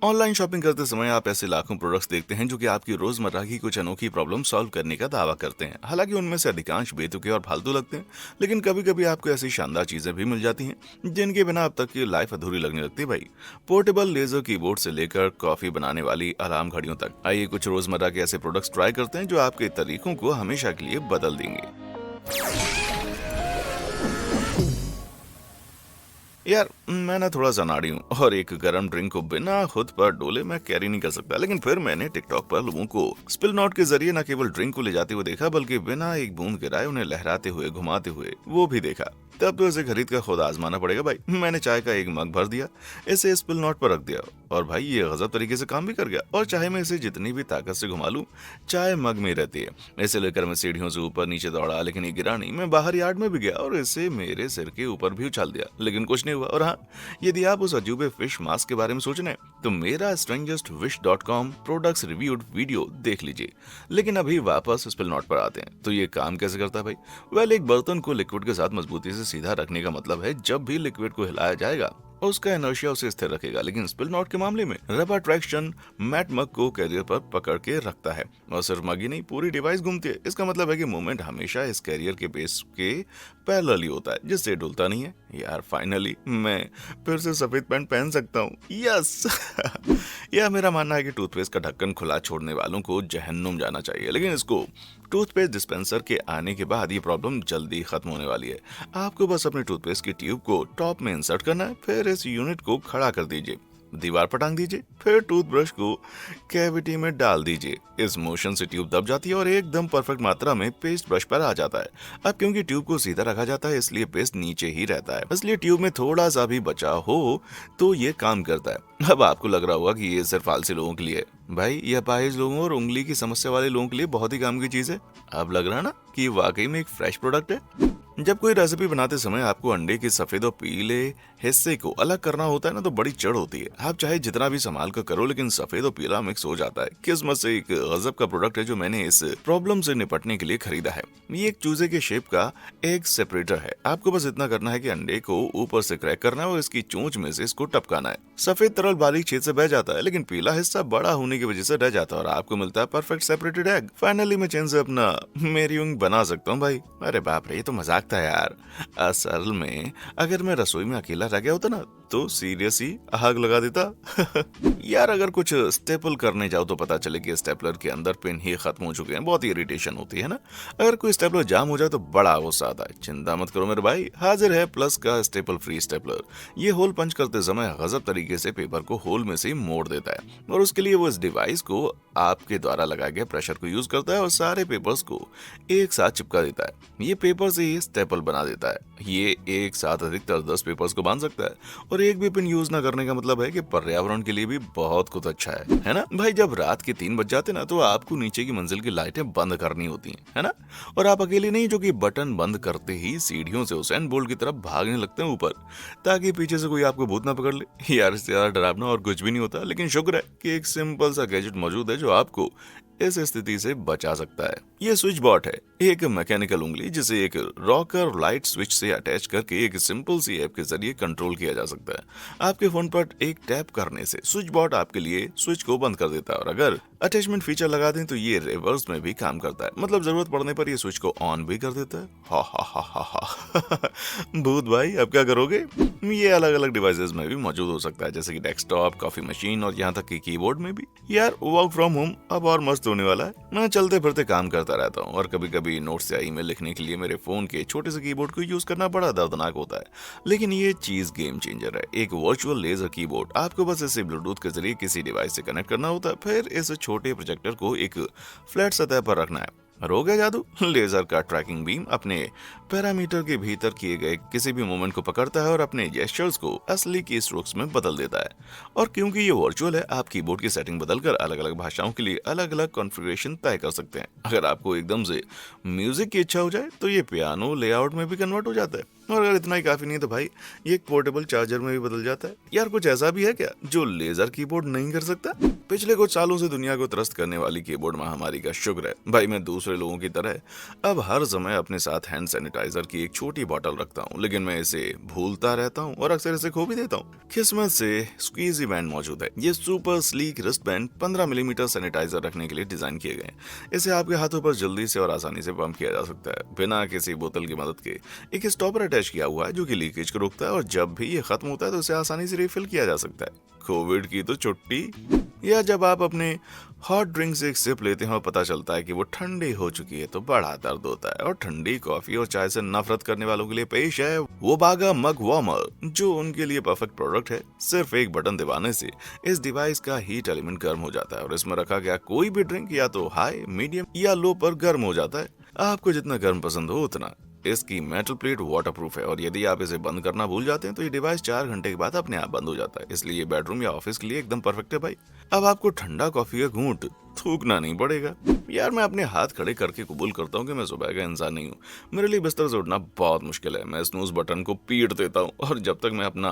Online shopping करते समय आप ऐसे लाखों प्रोडक्ट्स देखते हैं जो कि आपकी रोजमर्रा की कुछ अनोखी प्रॉब्लम सॉल्व करने का दावा करते हैं। हालांकि उनमें से अधिकांश बेतुके और फालतू लगते हैं, लेकिन कभी कभी आपको ऐसी शानदार चीजें भी मिल जाती हैं जिनके बिना अब तक की लाइफ अधूरी लगने लगती है भाई। पोर्टेबल लेजर कीबोर्ड से लेकर कॉफी बनाने वाली अलार्म घड़ियों तक, आइए कुछ रोजमर्रा के ऐसे प्रोडक्ट्स ट्राई करते हैं जो आपके तरीकों को हमेशा के लिए बदल देंगे। यार मैं ना थोड़ा अनाड़ी हूँ और एक गर्म ड्रिंक को बिना खुद पर डोले मैं कैरी नहीं कर सकता। लेकिन फिर मैंने टिकटॉक पर लोगों को स्पिल नॉट के जरिए न केवल ड्रिंक को ले जाते हुए देखा, बल्कि बिना एक बूंद गिराए उन्हें लहराते हुए घुमाते हुए वो भी देखा। तब तो इसे खरीद कर खुद आजमाना पड़ेगा भाई। मैंने चाय का एक मग भर दिया, इसे स्पिल नॉट पर रख दिया और भाई ये गजब तरीके से काम भी कर गया। और चाहे मैं इसे जितनी भी ताकत से घुमा लूं, चाय मग में रहती है। इसे लेकर मैं सीढ़ियों से ऊपर नीचे दौड़ा, लेकिन ये गिरा नहीं। मैं बाहर यार्ड में भी गया और इसे मेरे सिर के ऊपर भी उछाल दिया, लेकिन कुछ नहीं हुआ। और हाँ, यदि आप उस अजूबे फिश मास्क के बारे में सोच रहे हैं तो मेरा strangestwish.com प्रोडक्ट्स रिव्यूड वीडियो देख लीजिए। लेकिन अभी वापस स्पिल नॉट पर आते हैं। तो ये काम कैसे करता है भाई? वेल, एक बर्तन को लिक्विड के साथ मजबूती से सीधा रखने का मतलब है जब भी लिक्विड को हिलाया जाएगा उसका इनर्शिया उसे स्थिर रखेगा। लेकिन स्पिल नॉट के मामले में रबर ट्रैक्शन मैट मग को कैरियर पर पकड़ के रखता है और सिर्फ मग ही नहीं, पूरी डिवाइस घूमती है। इसका मतलब है कि मूवमेंट हमेशा इस कैरियर के बेस के पैरेलल होता है, जिससे डुलता नहीं है। यार फाइनली मैं फिर से सफेद पैंट पहन सकता हूँ। यस। यह मेरा मानना है कि टूथपेस्ट का ढक्कन खुला छोड़ने वालों को जहन्नुम जाना चाहिए, लेकिन इसको टूथपेस्ट डिस्पेंसर के आने के बाद ये प्रॉब्लम जल्दी खत्म होने वाली है। आपको बस अपने टूथपेस्ट की ट्यूब को टॉप में इंसर्ट करना है, फिर इस यूनिट को खड़ा कर दीजिए, दीवार पर टांग दीजिए, फिर टूथब्रश को कैविटी में डाल दीजिए। इस मोशन से ट्यूब दब जाती है और एकदम परफेक्ट मात्रा में पेस्ट ब्रश पर आ जाता है। अब क्योंकि ट्यूब को सीधा रखा जाता है इसलिए पेस्ट नीचे ही रहता है, इसलिए ट्यूब में थोड़ा सा भी बचा हो तो ये काम करता है। अब आपको लग रहा होगा कि ये सिर्फ आलसी लोगों के लिए है। भाई, यह अपाहिज लोगों और उंगली की समस्या वाले लोगों के लिए बहुत ही काम की चीज है। अब लग रहा है ना कि वाकई में एक फ्रेश प्रोडक्ट है। जब कोई रेसिपी बनाते समय आपको अंडे के सफेद और पीले हिस्से को अलग करना होता है ना, तो बड़ी चिढ़ होती है। आप चाहे जितना भी संभाल कर करो, लेकिन सफेद और पीला मिक्स हो जाता है। किस्मत से एक गजब का प्रोडक्ट है जो मैंने इस प्रॉब्लम से निपटने के लिए खरीदा है। ये एक चूजे के शेप का एग सेपरेटर है। आपको बस इतना करना है कि अंडे को ऊपर से क्रैक करना है और इसकी चोंच में से इसको टपकाना है। सफेद तरल बारीक छेद से बह जाता है, लेकिन पीला हिस्सा बड़ा होने की वजह से रह जाता है और आपको मिलता है परफेक्ट सेपरेटेड एग। फाइनली मैं चैन से अपना मेरी बना सकता हूँ भाई। अरे बाप रे, ये तो मजाक था यार। असल में अगर मैं रसोई में अकेला रह गया होता ना तो सीरियस ही आग लगा देता। यार अगर कुछ स्टेपल करने जाओ तो पता चले कि स्टेपलर के अंदर पिन ही खत्म हो चुके हैं। बहुत ही इरिटेशन होती है ना। अगर कोई स्टेपलर जाम हो जाए तो बड़ा गुस्सा आता है। चिंता मत करो मेरे भाई, हाजिर है प्लस का स्टेपल फ्री स्टेपलर। ये होल पंच करते समय गजब तरीके से पेपर को होल में से मोड़ देता है और उसके लिए वो इस डिवाइस को आपके द्वारा लगाए गए प्रेशर को यूज करता है और सारे पेपर्स को एक साथ चिपका देता है। ये पेपर से ही स्टेपल बना देता है। ये एक साथ अधिकतर 10 पेपर्स को बांध सकता है और एक भी पिन यूज ना करने का मतलब है कि पर्यावरण के लिए भी बहुत कुछ अच्छा है ना भाई। जब रात के 3 बज जाते ना तो आपको नीचे की मंजिल की लाइटें बंद करनी होती हैं, है ना। और आप अकेले नहीं जो कि बटन बंद करते ही सीढ़ियों से हुसैन बोल्ट की तरफ भागने लगते हैं ऊपर, ताकि पीछे से कोई आपको भूत ना पकड़ ले। यार इससे ज्यादा डरावना और कुछ भी नहीं होता, लेकिन शुक्र है कि एक सिंपल सा गैजेट मौजूद है जो आपको इस स्थिति से बचा सकता है। ये स्विच बॉट है, एक मैकेनिकल उंगली जिसे एक रॉकर लाइट स्विच से अटैच करके एक सिंपल सी ऐप के जरिए कंट्रोल किया जा सकता है। आपके फोन पर एक टैप करने से स्विच बॉट आपके लिए स्विच को बंद कर देता है और अगर अटैचमेंट फीचर लगा दें तो ये रिवर्स में भी काम करता है। मतलब जरूरत पड़ने पर ये स्विच को ऑन भी कर देता है। हा हा हा हा हा। भूत भाई, अब क्या करोगे? ये अलग अलग डिवाइसेस में भी मौजूद हो सकता है, जैसे कि डेस्कटॉप, कॉफी मशीन और यहाँ तक कि कीबोर्ड में भी। यार वर्क फ्रॉम होम अब और मस्त होने वाला है। मैं चलते फिरते काम करता रहता हूँ और कभी कभी नोट्स या ईमेल लिखने के लिए मेरे फोन के छोटे से कीबोर्ड को यूज करना बड़ा दर्दनाक होता है। लेकिन ये चीज गेम चेंजर है। एक वर्चुअल लेजर कीबोर्ड। आपको बस इसे ब्लूटूथ के जरिए किसी डिवाइस से कनेक्ट करना होता है, फिर इस छोटे प्रोजेक्टर को एक फ्लैट सतह पर रखना है। हो गया जादू। लेजर का ट्रैकिंग बीम अपने पैरामीटर के भीतर किए गए किसी भी मूवमेंट को पकड़ता है और अपने जेस्चर्स को असली की स्ट्रोक्स में बदल देता है। और क्योंकि ये वर्चुअल है, आप कीबोर्ड की सेटिंग बदलकर अलग अलग भाषाओं के लिए अलग अलग कॉन्फ़िगरेशन तय कर सकते हैं। अगर आपको एकदम से म्यूजिक की इच्छा हो जाए तो ये पियानो लेआउट में भी कन्वर्ट हो जाता है। और अगर इतना ही काफी नहीं तो भाई ये एक पोर्टेबल चार्जर में भी बदल जाता है। यार कुछ ऐसा भी है क्या जो लेजर कीबोर्ड नहीं कर सकता? पिछले कुछ सालों से दुनिया को त्रस्त करने वाली कीबोर्ड महामारी का शुक्र है भाई, मैं दूसरे लोगों की तरह अब हर समय अपने साथ हैंड सैनिटाइजर की एक छोटी बोतल रखता हूँ, लेकिन मैं इसे भूलता रहता हूँ और अक्सर इसे खो भी देता हूँ। किस्मत से स्क्वीजी बैंड मौजूद है। ये super sleek wrist band 15 millimetre sanitiser रखने के लिए डिजाइन किए गए हैं। इसे आपके हाथों पर जल्दी से और आसानी से पंप किया जा सकता है बिना किसी बोतल की मदद के। एक स्टॉपर अटैच किया हुआ है जो कि लीकेज को रोकता है और जब भी ये खत्म होता है तो इसे आसानी से रिफिल किया जा सकता है। कोविड की तो छुट्टी, या जब आप अपने हॉट ड्रिंक से एक सिप लेते हैं और पता चलता है कि वो ठंडी हो चुकी है तो बड़ा दर्द होता है। और ठंडी कॉफी और चाय से नफरत करने वालों के लिए पेश है वो बागा मग वार्मर, जो उनके लिए परफेक्ट प्रोडक्ट है। सिर्फ एक बटन दबाने से इस डिवाइस का हीट एलिमेंट गर्म हो जाता है और इसमें रखा गया कोई भी ड्रिंक या तो हाई, मीडियम या लो पर गर्म हो जाता है। आपको जितना गर्म पसंद हो उतना। इसकी मेटल प्लेट वाटरप्रूफ है और यदि आप इसे बंद करना भूल जाते हैं तो ये डिवाइस 4 घंटे के बाद अपने आप बंद हो जाता है। इसलिए ये बेडरूम या ऑफिस के लिए एकदम परफेक्ट है भाई। अब आपको ठंडा कॉफी का घूंट थूकना नहीं पड़ेगा। यार, मैं अपने हाथ खड़े करके कबूल करता हूँ कि मैं सुबह का इंसान नहीं हूँ। मेरे लिए बिस्तर से उठना बहुत मुश्किल है। मैं स्नूज बटन को पीट देता हूँ और जब तक मैं अपना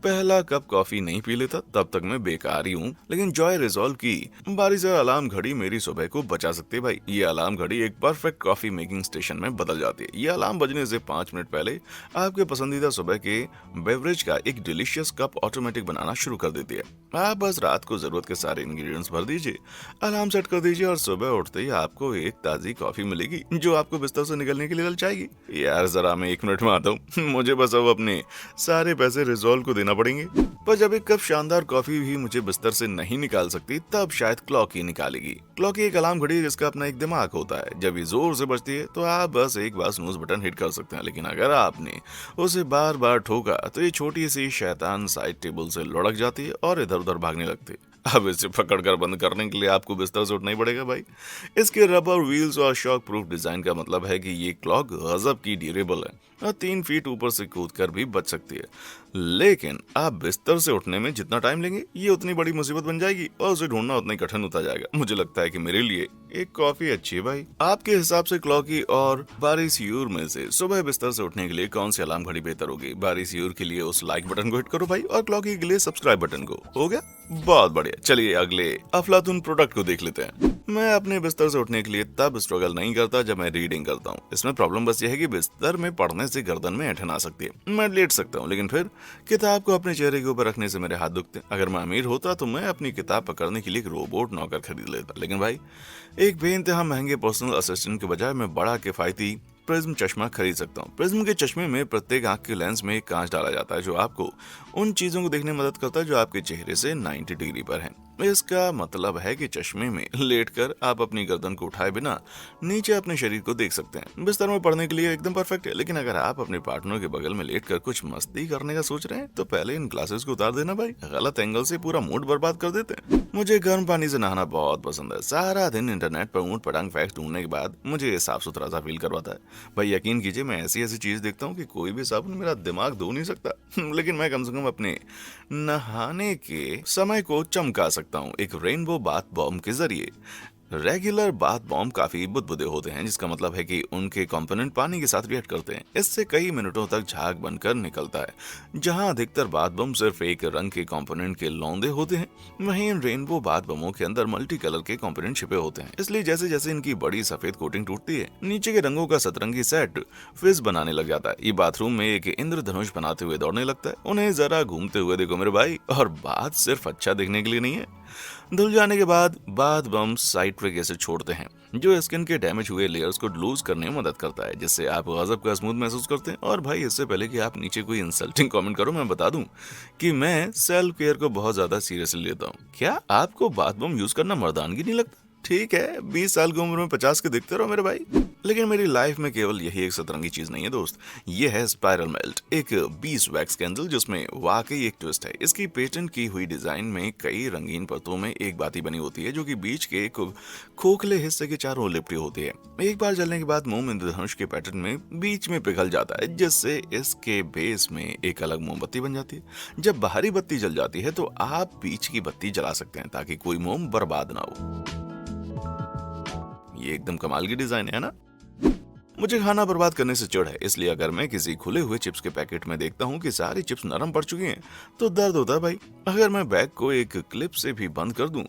पहला कप कॉफी नहीं पी लेता तब तक मैं बेकार ही हूँ। लेकिन जॉय रिजॉल्व की बारिश अलार्म घड़ी मेरी सुबह को बचा सकती है भाई। ये अलार्म घड़ी एक परफेक्ट कॉफी मेकिंग स्टेशन में बदल जाती है। ये अलार्म बजने से 5 मिनट पहले आपके पसंदीदा सुबह के बेवरेज का एक डिलीशियस कप ऑटोमेटिक बनाना शुरू कर देती है। आप बस रात को जरूरत के सारे इंग्रेडिएंट्स भर दीजिए, अलार्म सेट कर दीजिए और सुबह उठते ही आपको एक ताजी कॉफी मिलेगी जो आपको बिस्तर से निकलने के लिए ललचाएगी। यार, जरा मैं 1 मिनट में आता हूँ। मुझे बस अब अपने सारे पैसे रिजॉल्व को देना पड़ेंगे। पर जब एक कप शानदार कॉफी भी मुझे बिस्तर से नहीं निकाल सकती तब शायद क्लॉक ही निकालेगी। क्लॉक एक अलार्म घड़ी है जिसका अपना एक दिमाग होता है। जब ये जोर से बजती है तो आप बस एक बार स्नूज बटन हिट कर सकते हैं, लेकिन अगर आपने उसे बार बार ठोका तो ये छोटी सी शैतान साइड टेबल से लुढ़क जाती है और इधर उधर भागने लगती है। अब इसे पकड़कर बंद करने के लिए आपको बिस्तर से उठना ही पड़ेगा भाई। इसके रबर व्हील्स और शॉक प्रूफ डिजाइन का मतलब है कि ये क्लॉक गजब की ड्यूरेबल है और 3 फीट ऊपर से कूदकर भी बच सकती है। लेकिन आप बिस्तर से उठने में जितना टाइम लेंगे ये उतनी बड़ी मुसीबत बन जाएगी और उसे ढूंढना उतना ही कठिन होता जाएगा। मुझे लगता है कि मेरे लिए एक कॉफी अच्छी है भाई। आपके हिसाब से क्लॉकी और बारिश यूर में से सुबह बिस्तर से उठने के लिए कौन सी अलार्म घड़ी बेहतर होगी? बारिश यूर के लिए उस लाइक बटन को हिट करो भाई और क्लॉकी के लिए सब्सक्राइब बटन को। हो गया? बहुत बढ़िया। चलिए अगले अफलातून प्रोडक्ट को देख लेते हैं। मैं अपने बिस्तर से उठने के लिए तब स्ट्रगल नहीं करता जब मैं रीडिंग करता हूँ। इसमें प्रॉब्लम बस ये है कि बिस्तर में पढ़ने से गर्दन में ऐंठन आ सकती है। मैं लेट सकता हूँ लेकिन फिर किताब को अपने चेहरे के ऊपर रखने से मेरे हाथ दुखते हैं। अगर मैं अमीर होता तो मैं अपनी किताब पकड़ने के लिए एक रोबोट नौकर खरीद लेता, लेकिन भाई एक बेइंतहा महंगे पर्सनल असिस्टेंट के बजाय मैं बड़ा किफायती प्रिज्म चश्मा खरीद सकता हूँ। प्रिज्म के चश्मे में प्रत्येक आंख के लेंस में एक कांच डाला जाता है जो आपको उन चीजों को देखने में मदद करता है जो आपके चेहरे से 90 डिग्री पर है। इसका मतलब है कि चश्मे में लेटकर आप अपनी गर्दन को उठाए बिना नीचे अपने शरीर को देख सकते हैं। बिस्तर में पढ़ने के लिए एकदम परफेक्ट है, लेकिन अगर आप अपने पार्टनर के बगल में लेटकर कुछ मस्ती करने का सोच रहे हैं तो पहले इन ग्लासेस को उतार देना भाई। गलत एंगल से पूरा मूड बर्बाद कर देते हैं। मुझे गर्म पानी से नहाना बहुत पसंद है। सारा दिन इंटरनेट पर ऊंट पटांग फैक्ट्स ढूंढने के बाद मुझे साफ सुथरा सा फील करवाता है भाई। यकीन कीजिए मैं ऐसी ऐसी चीज देखता हूँ कि कोई भी साबुन मेरा दिमाग धो नहीं सकता। लेकिन मैं कम से कम अपने नहाने के समय को चमका सकता हूँ एक रेनबो बाथ बॉम्ब के जरिए। रेगुलर बाथ बॉम्ब काफी बुदबुदे होते हैं, जिसका मतलब है कि उनके कंपोनेंट पानी के साथ रिएक्ट करते हैं। इससे कई मिनटों तक झाग बनकर निकलता है। जहां अधिकतर बाथ बम सिर्फ एक रंग के कंपोनेंट के लौंदे होते हैं, वहीं इन रेनबो बाथ बमों के अंदर मल्टी कलर के कंपोनेंट छिपे होते हैं। इसलिए जैसे जैसे इनकी बड़ी सफेद कोटिंग टूटती है, नीचे के रंगों का सतरंगी सेट फिज बनाने लग जाता है। ये बाथरूम में एक इंद्रधनुष बनाते हुए दौड़ने लगता है। उन्हें जरा घूमते हुए देखो मेरे भाई। और बात सिर्फ अच्छा दिखने के लिए नहीं है। धुल जाने के बाद बाथ बम साइट्रिक एसिड छोड़ते हैं जो स्किन के डैमेज हुए लेयर्स को लूज करने में मदद करता है, जिससे आप गजब का स्मूथ महसूस करते हैं। और भाई इससे पहले कि आप नीचे कोई इंसल्टिंग कमेंट करो, मैं बता दूं कि मैं सेल्फ केयर को बहुत ज्यादा सीरियसली लेता हूं। क्या आपको बाथ बम यूज करना मर्दानगी नहीं लगता? ठीक है, 20 साल की उम्र में 50 के दिखते रहो मेरे भाई। लेकिन मेरी लाइफ में केवल यही एक सतरंगी चीज नहीं है दोस्त, ये है स्पाइरल मेल्ट, एक बीस वैक्स कैंडल जिसमें वाकई एक ट्विस्ट है। इसकी पेटेंट की हुई डिजाइन में कई रंगीन परतों में एक बाती बनी होती है जो कि बीच के खोखले हिस्से के चारों लिपटी होती है। एक बार जलने के बाद मोम इंद्रधनुष के पैटर्न में बीच में पिघल जाता है, जिससे इसके बेस में एक अलग मोमबत्ती बन जाती है। जब बाहरी बत्ती जल जाती है तो आप बीच की बत्ती जला सकते हैं ताकि कोई मोम बर्बाद ना हो। ये एकदम कमाल की डिजाइन है ना। मुझे खाना बर्बाद करने से चिढ़ है, इसलिए अगर मैं किसी खुले हुए चिप्स के पैकेट में देखता हूँ कि सारी चिप्स नरम पड़ चुकी हैं तो दर्द होता है भाई। अगर मैं बैग को एक क्लिप से भी बंद कर दूं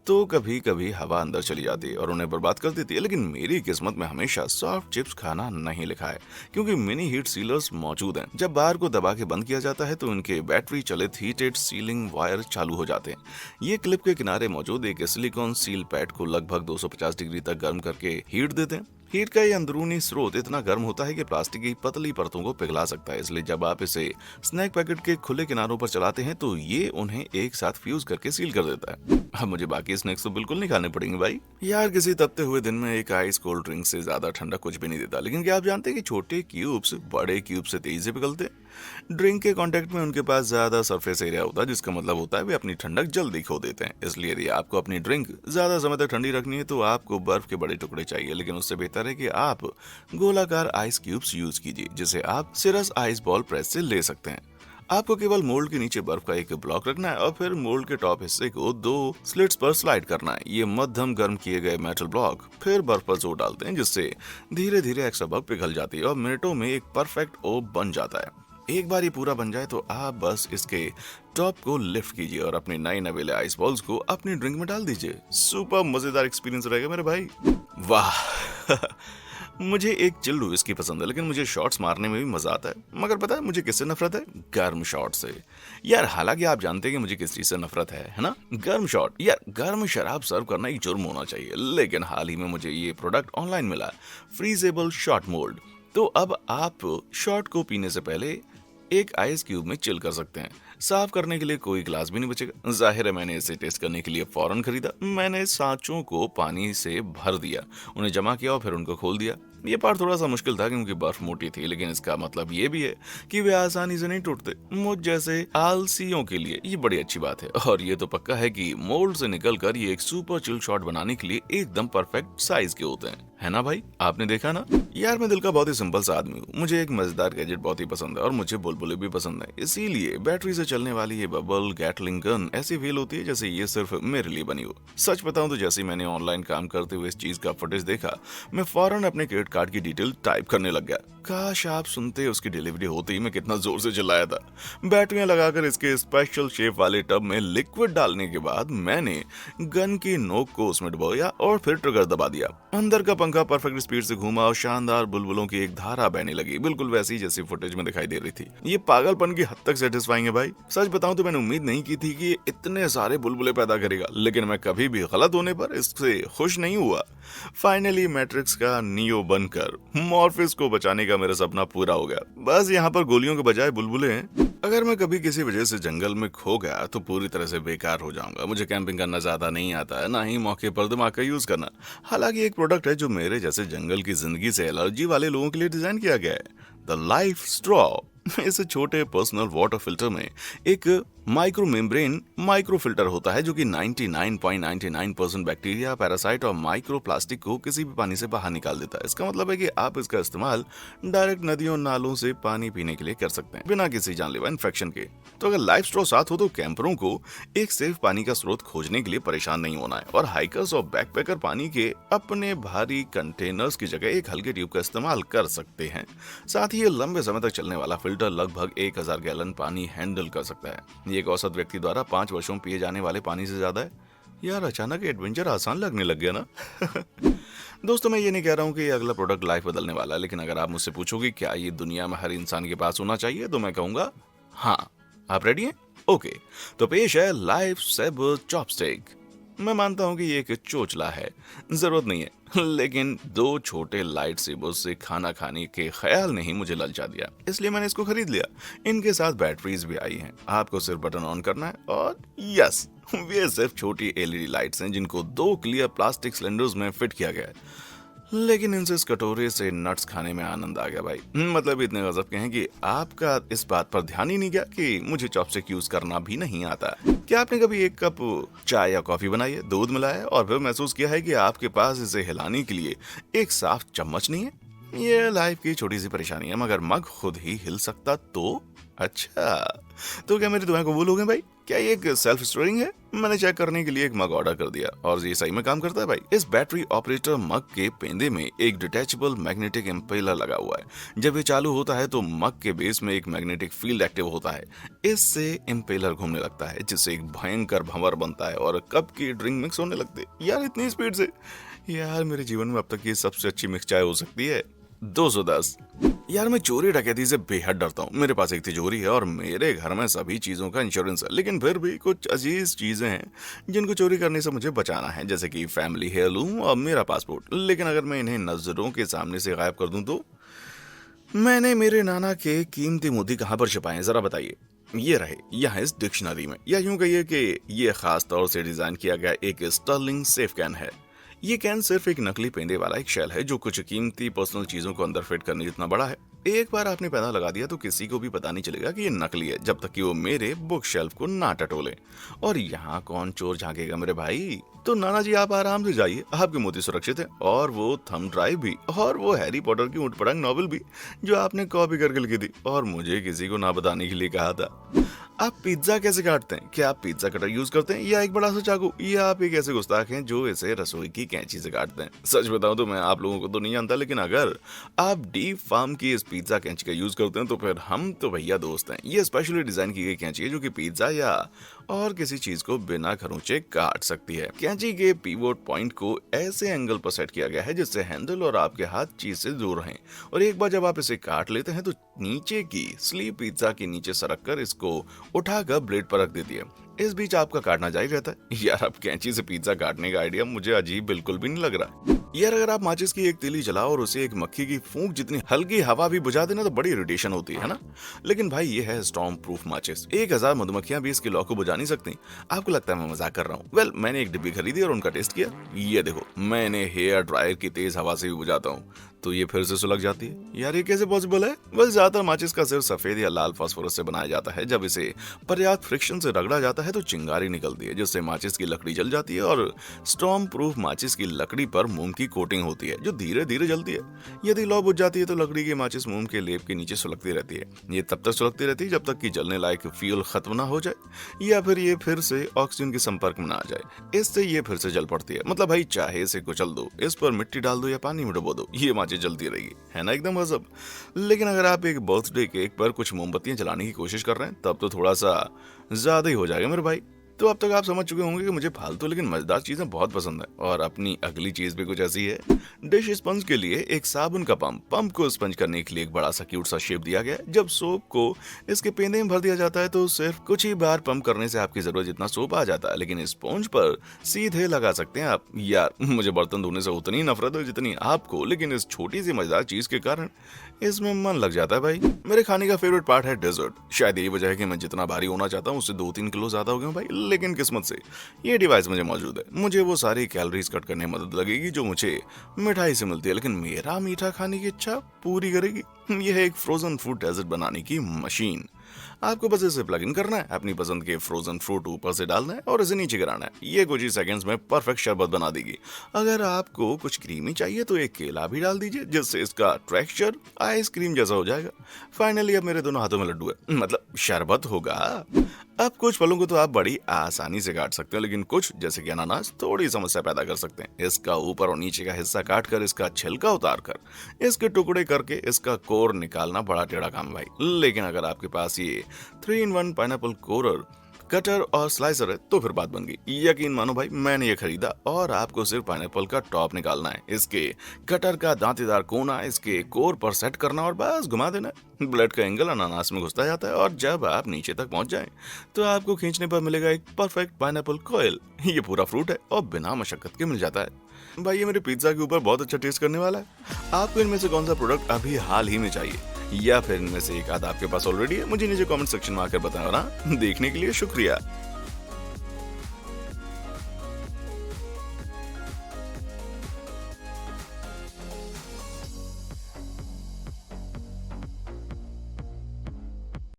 तो कभी कभी हवा अंदर चली जाती है और उन्हें बर्बाद कर देती है, लेकिन मेरी किस्मत में हमेशा सॉफ्ट चिप्स खाना नहीं लिखा है, क्योंकि मिनी हीट सीलर्स मौजूद हैं। जब बार को दबा के बंद किया जाता है तो इनके बैटरी चलित हीटेड सीलिंग वायर चालू हो जाते हैं। ये क्लिप के किनारे मौजूद एक सिलिकॉन सील पैड को लगभग 250 डिग्री तक गर्म करके हीट देते हैं। हीट का ये अंदरूनी स्रोत इतना गर्म होता है कि प्लास्टिक की पतली परतों को पिघला सकता है, इसलिए जब आप इसे स्नैक पैकेट के खुले किनारों पर चलाते हैं तो ये उन्हें एक साथ फ्यूज करके सील कर देता है। अब मुझे बाकी स्नैक्स तो बिल्कुल नहीं खाने पड़ेंगे भाई। यार किसी तपते हुए दिन में एक आइस कोल्ड ड्रिंक से ज्यादा ठंडा कुछ भी नहीं देता, लेकिन क्या आप जानते हैं कि छोटे क्यूब्स बड़े क्यूब से तेजी से पिघलते हैं। ड्रिंक के कांटेक्ट में उनके पास ज्यादा सरफेस एरिया होता है, जिसका मतलब होता है वे अपनी ठंडक जल्दी खो देते हैं। इसलिए यदि आपको अपनी ड्रिंक ज्यादा समय तक ठंडी रखनी है तो आपको बर्फ के बड़े टुकड़े चाहिए, लेकिन उससे बेहतर है कि आप गोलाकार आइस क्यूब्स यूज कीजिए, जिसे आप सिरस आइस बॉल प्रेस से ले सकते हैं। आपको केवल मोल्ड के नीचे बर्फ का एक ब्लॉक रखना है और फिर मोल्ड के टॉप हिस्से को 2 स्लिट्स पर स्लाइड करना है। ये मध्यम गर्म किए गए मेटल ब्लॉक फिर बर्फ पर जोर डालते हैं, जिससे धीरे धीरे एक्स्ट्रा बर्फ पिघल जाती है और मिनटों में एक परफेक्ट ओ बन जाता है। एक बार ये पूरा बन जाए तो आप बस इसके टॉप को लिफ्ट कीजिए और अपने नए नवेले आइस बॉल्स को अपनी ड्रिंक में डाल दीजिए। सुपर मजेदार एक्सपीरियंस रहेगा मेरे भाई। वाह मुझे एक चिल्ड व्हिस्की पसंद है, लेकिन मुझे शॉट्स मारने में भी मजा आता है। मगर पता है मुझे किससे नफरत है? गर्म शॉट से। यार हालांकि आप जानते हैं कि मुझे किस चीज से नफरत है ना? गर्म शॉट। यार गर्म शराब सर्व करना एक जुर्म होना चाहिए, लेकिन हाल ही में मुझे ये प्रोडक्ट ऑनलाइन मिला, फ्रीजेबल शॉट मोल्ड। तो अब आप शॉट को पीने से पहले एक आइस क्यूब में चिल कर सकते हैं। साफ करने के लिए कोई ग्लास भी नहीं बचेगा। जाहिर है मैंने इसे टेस्ट करने के लिए फौरन खरीदा। मैंने सांचों को पानी से भर दिया, उन्हें जमा किया और फिर उनको खोल दिया। ये पार्ट थोड़ा सा मुश्किल था क्योंकि बर्फ मोटी थी, लेकिन इसका मतलब ये भी है कि वे आसानी से नहीं टूटते। मुझ जैसे आलसियों के लिए ये बड़ी अच्छी बात है। और ये तो पक्का है कि मोल्ड से निकलकर ये एक सुपर चिल शॉट बनाने के लिए एकदम परफेक्ट साइज के होते हैं, है ना भाई? आपने देखा ना? यार मैं दिल का बहुत ही सिंपल सा आदमी हूँ। मुझे एक मजेदार गैजेट बहुत ही पसंद है और मुझे बुलबुले भी पसंद है। इसीलिए बैटरी से चलने वाली ये बबल गैटलिंग गन ऐसी फील होती है जैसे ये सिर्फ मेरे लिए बनी हो। सच बताऊं तो जैसे मैंने ऑनलाइन काम करते हुए इस चीज का फुटेज देखा, मैं फौरन अपने क्रेडिट कार्ड की डिटेल टाइप करने लग गया। काश आप सुनते उसकी डिलीवरी होते ही मैं कितना जोर से चिल्लाया था। बैटरियां लगाकर इसके स्पेशल शेप वाले टब में लिक्विड डालने के बाद मैंने गन की नोक को उसमें डुबोया और फिर ट्रिगर दबा दिया। अंदर का पंखा परफेक्ट स्पीड से घूमा और शानदार बुलबुलों की एक धारा बहने लगी, बिल्कुल वैसी जैसी फुटेज में दिखाई दे रही थी। ये पागलपन की हद तक सेटिस्फाइंग है भाई। सच बताऊं तो मैंने उम्मीद नहीं की थी कि ये इतने सारे बुलबुले पैदा करेगा, लेकिन मैं कभी भी गलत होने पर इससे खुश नहीं हुआ। फाइनली मैट्रिक्स का नियो बनकर मॉर्फिस को बचाने का मेरा सपना पूरा हो गया। बस यहाँ पर गोलियों के बजाय बुलबुले हैं। अगर मैं कभी किसी वजह से जंगल में खो गया तो पूरी तरह से बेकार हो जाऊंगा। मुझे कैंपिंग करना ज्यादा नहीं आता है, ना ही मौके पर दिमाग का यूज करना। हालांकि एक प्रोडक्ट है जो मेरे जैसे जंगल की जिंदगी से एलर्जी वाले लोगों के लिए डिजाइन किया गया है, द लाइफ स्ट्रॉ। इस छोटे पर्सनल वाटर फिल्टर में एक माइक्रो मेम्ब्रेन माइक्रो फिल्टर होता है जो कि 99.99% बैक्टीरिया, पैरासाइट और माइक्रो प्लास्टिक को किसी भी पानी से बाहर निकाल देता है। इसका मतलब है कि आप इसका इस्तेमाल डायरेक्ट नदियों नालों से पानी पीने के लिए कर सकते हैं बिना किसी जानलेवा इन्फेक्शन के। तो अगर लाइफ स्ट्रॉ साथ हो तो कैंपरों को एक सेफ पानी का स्रोत खोजने के लिए परेशान नहीं होना है और हाइकर्स और बैकपैकर पानी के अपने भारी कंटेनर्स की जगह एक हल्के ट्यूब का इस्तेमाल कर सकते हैं। साथ ही ये लंबे समय तक चलने वाला फिल्टर लगभग 1000 गैलन पानी हैंडल कर सकता है। एक औसत व्यक्ति द्वारा 5 वर्षों में पिए जाने वाले पानी से ज्यादा है। यार अचानक एडवेंचर आसान लगने लग गया ना। दोस्तों मैं ये नहीं कह रहा हूँ कि ये अगला प्रोडक्ट लाइफ बदलने वाला है, लेकिन अगर आप मुझसे पूछोगे क्या ये दुनिया में हर इंसान के पास होना चाहिए तो मैं कहूंगा हाँ। आप रेडी हैं? ओके, तो पेश है लाइफ सेवर चॉपस्टिक। मैं मानता हूँ कि ये एक चोचला है, जरूरत नहीं है, लेकिन 2 छोटे लाइट सेबर्स से खाना खाने के ख्याल ने ही मुझे ललचा दिया, इसलिए मैंने इसको खरीद लिया। इनके साथ बैटरीज भी आई हैं। आपको सिर्फ बटन ऑन करना है और यस, वे सिर्फ छोटी एलईडी लाइट्स हैं जिनको 2 क्लियर प्लास्टिक सिलेंडर्स में फिट किया गया है। लेकिन इनसे इस कटोरे से नट्स खाने में आनंद आ गया भाई। मतलब इतने गजब के हैं कि आपका इस बात पर ध्यान ही नहीं गया कि मुझे चॉपस्टिक यूज करना भी नहीं आता। क्या आपने कभी एक कप चाय या कॉफी बनाई है, दूध मिलाया और फिर महसूस किया है कि आपके पास इसे हिलाने के लिए एक साफ चम्मच नहीं है? ये लाइफ की छोटी सी परेशानी है, मगर मग खुद ही हिल सकता तो अच्छा, तो क्या मेरी दुआएं कबूल हो गई भाई? क्या ये एक सेल्फ स्टोरिंग है? मैंने चेक करने के लिए एक मग ऑर्डर कर दिया और ये सही में काम करता है भाई। इस बैटरी ऑपरेटर मग के पेंदे में एक डिटैचेबल मैग्नेटिक इम्पेलर लगा हुआ है। जब ये चालू होता है तो मग के बेस में एक मैग्नेटिक फील्ड एक्टिव होता है। इससे इम्पेलर घूमने लगता है, जिससे एक भयंकर भंवर बनता है और कप की ड्रिंक मिक्स होने लगती है। यार इतनी स्पीड से, यार मेरे जीवन में अब तक ये सबसे अच्छी मिक्स चाय हो सकती है। 210। यार मैं चोरी डकैती से बेहद डरता हूँ। मेरे पास एक तिजोरी है और मेरे घर में सभी चीजों का इंश्योरेंस है, लेकिन फिर भी कुछ अजीज चीजें हैं जिनको चोरी करने से मुझे बचाना है, जैसे कि फैमिली हेयरलूम और मेरा पासपोर्ट। लेकिन अगर मैं इन्हें नजरों के सामने से गायब कर दूं तो? मैंने मेरे नाना के कीमती मोती कहाँ पर छिपाए हैं जरा बताइए। ये रहे यहाँ इस डिक्शनरी में, या यूं कहिए कि ये खास तौर से डिजाइन किया गया एक स्टर्लिंग सेफ कैन है। ये कैन सिर्फ एक नकली पेंदे वाला एक शेल है जो कुछ कीमती पर्सनल चीजों को अंदर फिट करने जितना बड़ा है। एक बार आपने पैदा लगा दिया तो किसी को भी पता नहीं चलेगा कि ये नकली है, जब तक कि वो मेरे बुक शेल्फ को ना टटोले। और यहाँ कौन चोर झांकेगा मेरे भाई? तो नाना जी आप आराम से जाइए, आपके मोती सुरक्षित है, और वो थंब ड्राइव भी, और वो हैरी पॉटर की ऊँट पटांग नॉवेल भी जो आपने कॉपी करके लिखी थी और मुझे किसी को ना बताने के लिए कहा था। आप पिज्जा कैसे काटते हैं? क्या आप पिज्जा कटर यूज करते हैं या एक बड़ा सा चाकू, या आप एक ऐसे गुस्ताख हैं जो इसे रसोई की कैंची से काटते हैं? सच बताऊं तो मैं आप लोगों को तो नहीं जानता, लेकिन अगर आप डीप फार्म की इस पिज्जा कैंची का यूज करते हैं तो फिर हम तो भैया दोस्त हैं। ये स्पेशली डिजाइन की गई कैंची है जो कि पिज्जा या और किसी चीज को बिना खरोंचे काट सकती है। कैंची के पिवोट पॉइंट को ऐसे एंगल पर सेट किया गया है जिससे हैंडल और आपके हाथ चीज से दूर रहें, और एक बार जब आप इसे काट लेते हैं तो नीचे की स्लीव पिज्जा के नीचे सरक कर इसको उठाकर ब्लेड पर रख देती है। इस बीच आपका काटना जारी रहता है। यार अब कैंची से पिज्जा काटने का आइडिया मुझे अजीब बिल्कुल भी नहीं लग रहा। यार अगर आप माचिस की एक तीली जलाओ और उसे एक मक्खी की फूंक जितनी हल्की हवा भी बुझा देना तो बड़ी इरिटेशन होती है ना। लेकिन भाई ये है स्टॉर्म प्रूफ माचिस। 1000 मधुमक्खियां भी इसके लॉ को बुझा नहीं सकती। आपको लगता है मैं मजाक कर रहा हूँ? वेल, मैंने एक डिब्बी खरीदी और उनका टेस्ट किया। ये देखो, मैंने हेयर ड्रायर की तेज हवा से भी बुझाता हूँ तो ये फिर से सुलग जाती है। यार ये कैसे पॉसिबल है? वेल, ज्यादातर माचिस का सिर्फ सफेद या लाल फास्फोरस से बनाया जाता है। जब इसे पर्याप्त फ्रिक्शन से रगड़ा जाता है तो चिंगारी निकलती है जिससे माचिस की लकड़ी जल जाती है, और स्टॉर्म प्रूफ माचिस की लकड़ी पर मोम की कोटिंग होती है जो धीरे धीरे जलती है। यदि लौ बुझ जाती है तो लकड़ी की माचिस मोम के लेप के नीचे सुलगती रहती है। ये तब तक सुलगती रहती है जब तक कि जलने लायक फ्यूल खत्म ना हो जाए या फिर ये फिर से ऑक्सीजन के संपर्क में ना आ जाए। इससे ये फिर से जल पड़ती है। मतलब भाई चाहे इसे कुचल दो, इस पर मिट्टी डाल दो या पानी में डुबो दो, ये माचिस जलती रहेगी। है ना एकदम गजब। लेकिन अगर आप एक बर्थडे केक पर कुछ मोमबत्तियां जलाने की कोशिश कर रहे हैं तब तो थोड़ा सा ज्यादा ही हो जाएगा मेरे भाई। तो अब तक आप समझ चुके होंगे कि मुझे फालतू लेकिन मजेदार चीजें बहुत पसंद है, और अपनी अगली चीज भी कुछ ऐसी है। डिश स्पंज के लिए एक साबुन का पंप को स्पंज करने के लिए एक बड़ा सा क्यूट सा शेप दिया गया है। जब सोप को इसके पेंदे में भर दिया जाता है तो सिर्फ कुछ ही बार पंप करने से आपकी जरूरत जितना सोप आ जाता है, लेकिन स्पंज पर सीधे लगा सकते हैं आप। यार मुझे बर्तन धोने से उतनी नफरत है जितनी आपको, लेकिन इस छोटी सी मजेदार चीज के कारण इसमें मन लग जाता है भाई। मेरे खाने का फेवरेट पार्ट है डेजर्ट। शायद यही वजह है कि मैं जितना भारी होना चाहता हूँ उससे 2-3 किलो ज्यादा हो गया भाई। लेकिन किस्मत से ये डिवाइस मुझे मौजूद है। मुझे वो सारी कैलोरीज कट करने में मदद लगेगी जो मुझे मिठाई से मिलती है, लेकिन मेरा मीठा खाने की इच्छा पूरी करेगी। यह है एक फ्रोजन फ्रूट डेजर्ट बनाने की मशीन। आपको बस इसे प्लग इन करना है, अपनी पसंद के फ्रोजन फ्रूट ऊपर से डालना है और इसे नीचे गिराना है। ये कुछ ही सेकंड्स में परफेक्ट शरबत बना देगी। अगर आपको कुछ क्रीमी चाहिए तो एक केला भी डाल दीजिए जिससे इसका टेक्सचर आइसक्रीम जैसा हो जाएगा। फाइनली अब मेरे दोनों हाथों में लड्डू है, मतलब शरबत होगा। अब कुछ फलों को तो आप बड़ी आसानी से काट सकते हो, लेकिन कुछ जैसे कि अनानास थोड़ी समस्या पैदा कर सकते हैं। इसका ऊपर और नीचे का हिस्सा काट कर इसका छिलका उतार कर इसके टुकड़े करके इसका कोर निकालना बड़ा टेढ़ा काम है भाई। लेकिन अगर आपके पास ये 3-in-1 पाइनएप्पल कोरर, कटर और स्लाइसर है तो फिर बात बन गई। यकीन मानो भाई, मैंने ये खरीदा और आपको सिर्फ पाइनएप्पल का टॉप निकालना है, इसके कटर का दांतेदार कोना इसके कोर पर सेट करना और बस घुमा देना। ब्लेड का एंगल अनानास में घुसता जाता है और जब आप नीचे तक पहुंच जाएं तो आपको खींचने पर मिलेगा एक परफेक्ट पाइनएप्पल कॉइल। ये पूरा फ्रूट है और बिना मशक्कत के मिल जाता है। भाई ये मेरे पिज्जा के ऊपर बहुत अच्छा टेस्ट करने वाला है। आपको इनमें से कौन सा प्रोडक्ट अभी हाल ही में चाहिए, या फिर इनमें से एक आध आपके पास ऑलरेडी है, मुझे नीचे कमेंट सेक्शन में आकर बताना। देखने के लिए शुक्रिया।